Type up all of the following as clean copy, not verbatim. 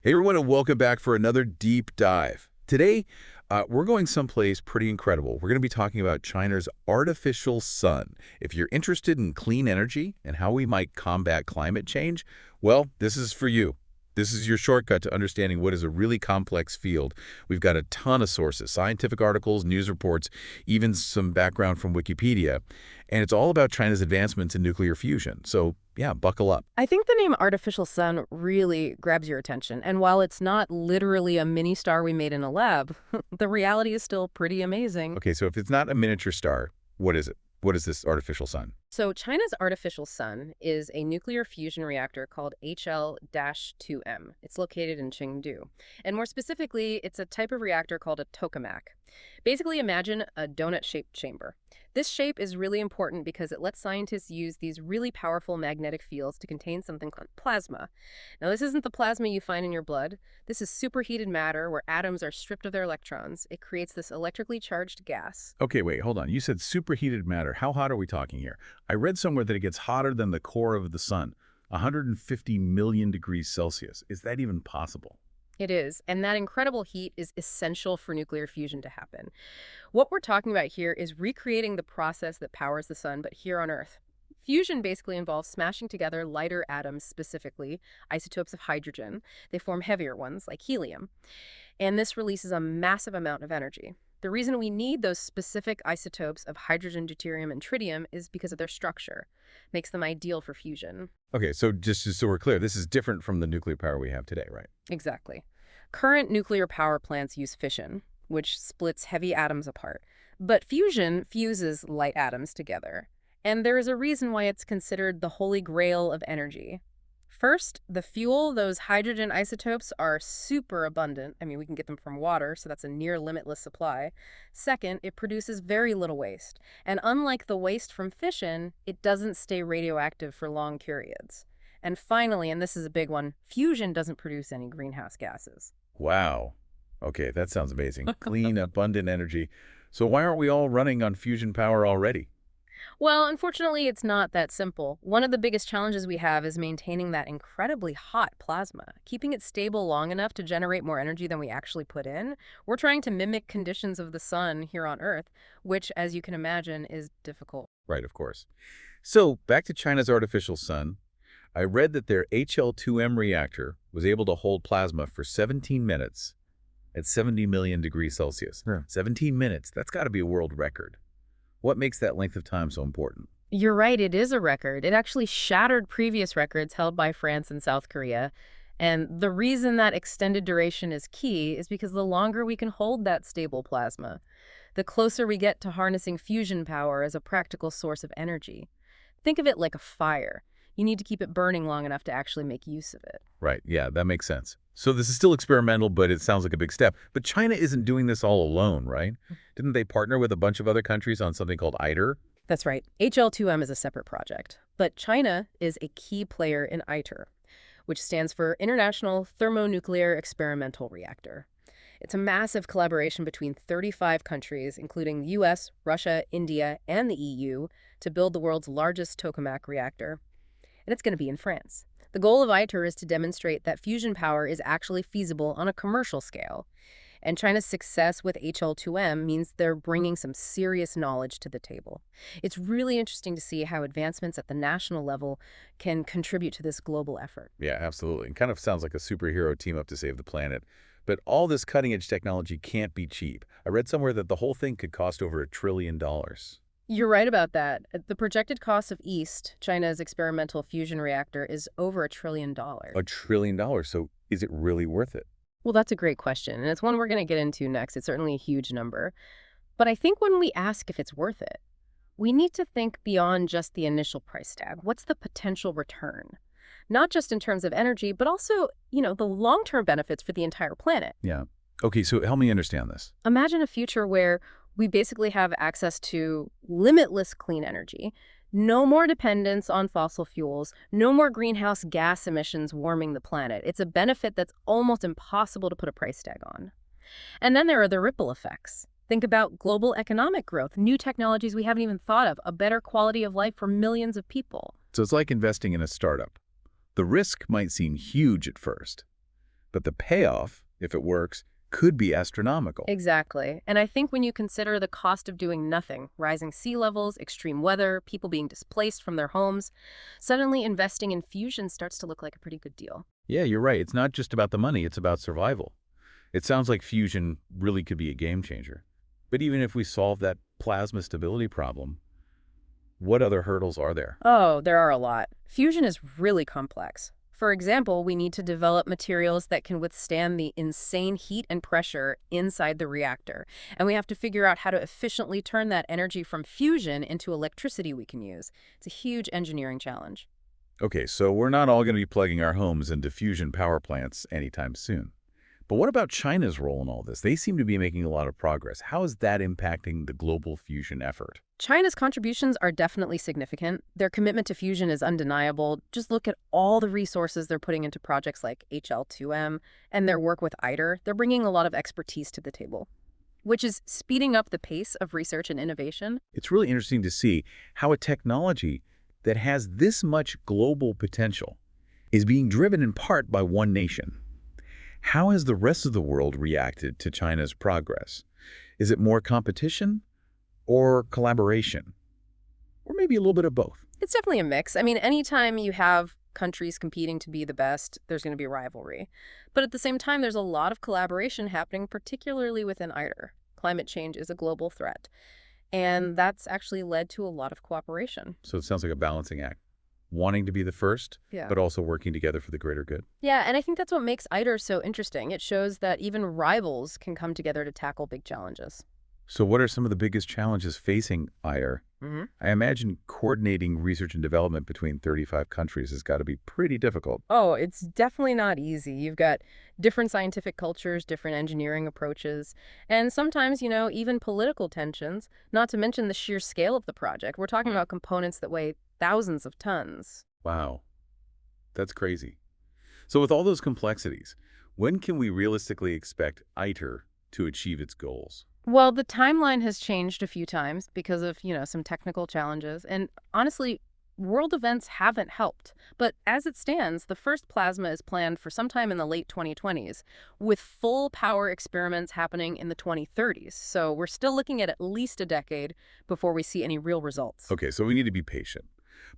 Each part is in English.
Hey everyone, and welcome back for another deep dive. Today, we're going someplace pretty incredible. We're going to be talking about China's artificial sun. If you're interested in clean energy and how we might combat climate change, well, this is for you. This is your shortcut to understanding what is a really complex field. We've got a ton of sources, scientific articles, news reports, even some background from Wikipedia. And it's all about China's advancements in nuclear fusion. So, yeah, buckle up. I think the name artificial sun really grabs your attention. And while it's not literally a mini star we made in a lab, the reality is still pretty amazing. Okay, so if it's not a miniature star, what is it? What is this artificial sun? So China's artificial sun is a nuclear fusion reactor called HL-2M. It's located in Chengdu. And more specifically, it's a type of reactor called a tokamak. Basically, imagine a donut-shaped chamber. This shape is really important because it lets scientists use these really powerful magnetic fields to contain something called plasma. Now, this isn't the plasma you find in your blood. This is superheated matter where atoms are stripped of their electrons. It creates this electrically charged gas. Okay, wait, hold on. You said superheated matter. How hot are we talking here? I read somewhere that it gets hotter than the core of the sun, 150 million degrees Celsius. Is that even possible? It is, and that incredible heat is essential for nuclear fusion to happen. What we're talking about here is recreating the process that powers the sun, but here on Earth. Fusion basically involves smashing together lighter atoms, specifically isotopes of hydrogen. They form heavier ones, like helium. And this releases a massive amount of energy. The reason we need those specific isotopes of hydrogen, deuterium, and tritium is because of their structure. Makes them ideal for fusion. Okay, so just so we're clear, this is different from the nuclear power we have today, right? Exactly. Current nuclear power plants use fission, which splits heavy atoms apart. But fusion fuses light atoms together. And there is a reason why it's considered the holy grail of energy. First, the fuel, those hydrogen isotopes, are super abundant. I mean, we can get them from water, so that's a near limitless supply. Second, it produces very little waste. And unlike the waste from fission, it doesn't stay radioactive for long periods. And finally, and this is a big one, fusion doesn't produce any greenhouse gases. Wow. Okay, that sounds amazing. Clean, abundant energy. So why aren't we all running on fusion power already? Well, unfortunately, it's not that simple. One of the biggest challenges we have is maintaining that incredibly hot plasma, keeping it stable long enough to generate more energy than we actually put in. We're trying to mimic conditions of the sun here on Earth, which, as you can imagine, is difficult. Right, of course. So back to China's artificial sun. I read that their HL-2M reactor was able to hold plasma for 17 minutes at 70 million degrees Celsius. Yeah. 17 minutes, that's got to be a world record. What makes that length of time so important? You're right, it is a record. It actually shattered previous records held by France and South Korea. And the reason that extended duration is key is because the longer we can hold that stable plasma, the closer we get to harnessing fusion power as a practical source of energy. Think of it like a fire. You need to keep it burning long enough to actually make use of it. Right, yeah, that makes sense. So this is still experimental, but it sounds like a big step. But China isn't doing this all alone, right? Didn't they partner with a bunch of other countries on something called ITER? That's right. HL2M is a separate project. But China is a key player in ITER, which stands for International Thermonuclear Experimental Reactor. It's a massive collaboration between 35 countries, including the US, Russia, India, and the EU, to build the world's largest tokamak reactor. And it's going to be in France. The goal of ITER is to demonstrate that fusion power is actually feasible on a commercial scale. And China's success with HL2M means they're bringing some serious knowledge to the table. It's really interesting to see how advancements at the national level can contribute to this global effort. Yeah, absolutely. It kind of sounds like a superhero team up to save the planet. But all this cutting-edge technology can't be cheap. I read somewhere that the whole thing could cost over $1 trillion. You're right about that. The projected cost of EAST, China's experimental fusion reactor, is over $1 trillion. $1 trillion. So is it really worth it? Well, that's a great question, and it's one we're going to get into next. It's certainly a huge number. But I think when we ask if it's worth it, we need to think beyond just the initial price tag. What's the potential return? Not just in terms of energy, but also, the long-term benefits for the entire planet. Yeah. Okay, so help me understand this. Imagine a future where we basically have access to limitless clean energy, no more dependence on fossil fuels, no more greenhouse gas emissions warming the planet. It's a benefit that's almost impossible to put a price tag on. And then there are the ripple effects. Think about global economic growth, new technologies we haven't even thought of, a better quality of life for millions of people. So it's like investing in a startup. The risk might seem huge at first, But the payoff, if it works, could be astronomical. Exactly. And I think when you consider the cost of doing nothing, rising sea levels, extreme weather, people being displaced from their homes, suddenly investing in fusion starts to look like a pretty good deal. Yeah, you're right. It's not just about the money, it's about survival. It sounds like fusion really could be a game changer. But even if we solve that plasma stability problem, what other hurdles are there? Oh, there are a lot. Fusion is really complex. For example, we need to develop materials that can withstand the insane heat and pressure inside the reactor. And we have to figure out how to efficiently turn that energy from fusion into electricity we can use. It's a huge engineering challenge. Okay, so we're not all going to be plugging our homes into fusion power plants anytime soon. But what about China's role in all this? They seem to be making a lot of progress. How is that impacting the global fusion effort? China's contributions are definitely significant. Their commitment to fusion is undeniable. Just look at all the resources they're putting into projects like HL2M and their work with ITER. They're bringing a lot of expertise to the table, which is speeding up the pace of research and innovation. It's really interesting to see how a technology that has this much global potential is being driven in part by one nation. How has the rest of the world reacted to China's progress? Is it more competition or collaboration? Or maybe a little bit of both? It's definitely a mix. I mean, anytime you have countries competing to be the best, there's going to be rivalry. But at the same time, there's a lot of collaboration happening, particularly within ITER. Climate change is a global threat. And that's actually led to a lot of cooperation. So it sounds like a balancing act. Wanting to be the first, Yeah. but also working together for the greater good. Yeah, and I think that's what makes ITER so interesting. It shows that even rivals can come together to tackle big challenges. So what are some of the biggest challenges facing ITER? Mm-hmm. I imagine coordinating research and development between 35 countries has got to be pretty difficult. Oh, it's definitely not easy. You've got different scientific cultures, different engineering approaches, and sometimes, even political tensions, not to mention the sheer scale of the project. We're talking about components that weigh thousands of tons. Wow, that's crazy. So with all those complexities, when can we realistically expect ITER to achieve its goals? Well, the timeline has changed a few times because of, some technical challenges. And honestly, world events haven't helped. But as it stands, the first plasma is planned for sometime in the late 2020s, with full power experiments happening in the 2030s. So we're still looking at least a decade before we see any real results. Okay, so we need to be patient.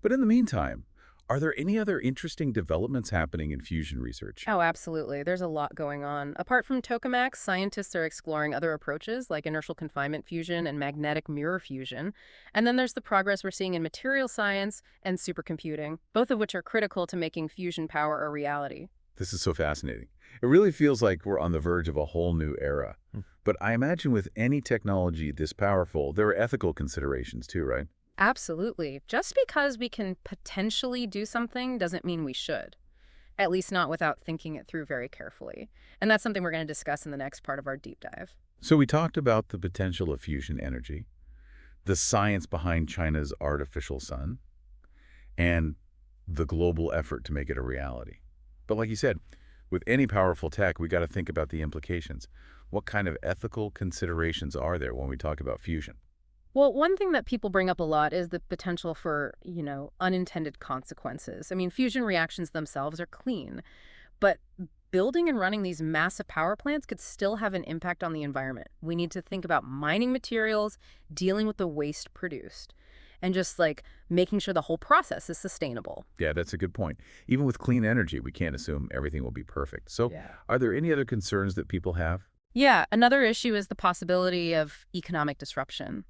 But in the meantime, are there any other interesting developments happening in fusion research? Oh, absolutely. There's a lot going on. Apart from Tokamak, scientists are exploring other approaches like inertial confinement fusion and magnetic mirror fusion. And then there's the progress we're seeing in material science and supercomputing, both of which are critical to making fusion power a reality. This is so fascinating. It really feels like we're on the verge of a whole new era. But I imagine with any technology this powerful, there are ethical considerations too, right? Absolutely. Just because we can potentially do something doesn't mean we should, at least not without thinking it through very carefully. And that's something we're going to discuss in the next part of our deep dive. So we talked about the potential of fusion energy, the science behind China's artificial sun, and the global effort to make it a reality. But like you said, with any powerful tech, we got to think about the implications. What kind of ethical considerations are there when we talk about fusion? Well, one thing that people bring up a lot is the potential for, unintended consequences. I mean, fusion reactions themselves are clean, but building and running these massive power plants could still have an impact on the environment. We need to think about mining materials, dealing with the waste produced, and just making sure the whole process is sustainable. Yeah, that's a good point. Even with clean energy, we can't assume everything will be perfect. So Yeah. are there any other concerns that people have? Yeah, another issue is the possibility of economic disruption.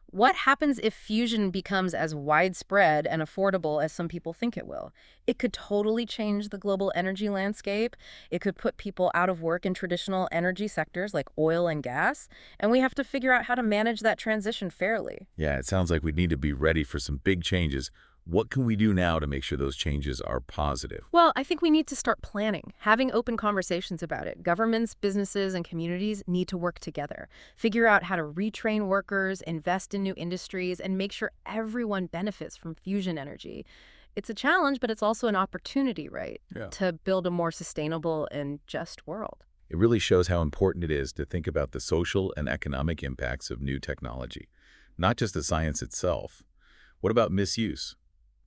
What happens if fusion becomes as widespread and affordable as some people think it will? It could totally change the global energy landscape. It could put people out of work in traditional energy sectors like oil and gas, and we have to figure out how to manage that transition fairly. Yeah, it sounds like we need to be ready for some big changes. What can we do now to make sure those changes are positive? Well, I think we need to start planning, having open conversations about it. Governments, businesses, and communities need to work together, figure out how to retrain workers, invest in new industries, and make sure everyone benefits from fusion energy. It's a challenge, but it's also an opportunity, right? Yeah. To build a more sustainable and just world. It really shows how important it is to think about the social and economic impacts of new technology, not just the science itself. What about misuse?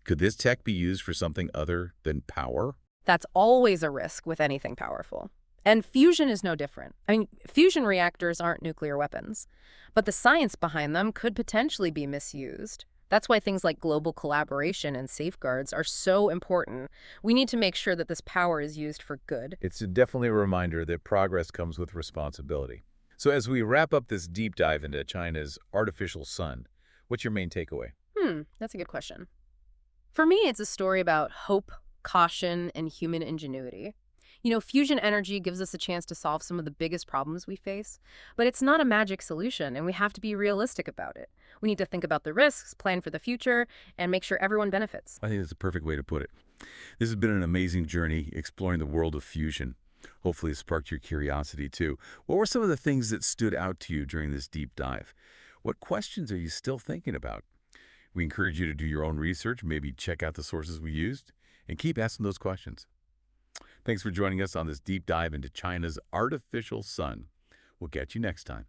Could this tech be used for something other than power? That's always a risk with anything powerful. And fusion is no different. I mean, fusion reactors aren't nuclear weapons, but the science behind them could potentially be misused. That's why things like global collaboration and safeguards are so important. We need to make sure that this power is used for good. It's definitely a reminder that progress comes with responsibility. So as we wrap up this deep dive into China's artificial sun, what's your main takeaway? That's a good question. For me, it's a story about hope, caution, and human ingenuity. Fusion energy gives us a chance to solve some of the biggest problems we face, but it's not a magic solution, and we have to be realistic about it. We need to think about the risks, plan for the future, and make sure everyone benefits. I think that's a perfect way to put it. This has been an amazing journey exploring the world of fusion. Hopefully it sparked your curiosity too. What were some of the things that stood out to you during this deep dive? What questions are you still thinking about? We encourage you to do your own research, maybe check out the sources we used, and keep asking those questions. Thanks for joining us on this deep dive into China's artificial sun. We'll catch you next time.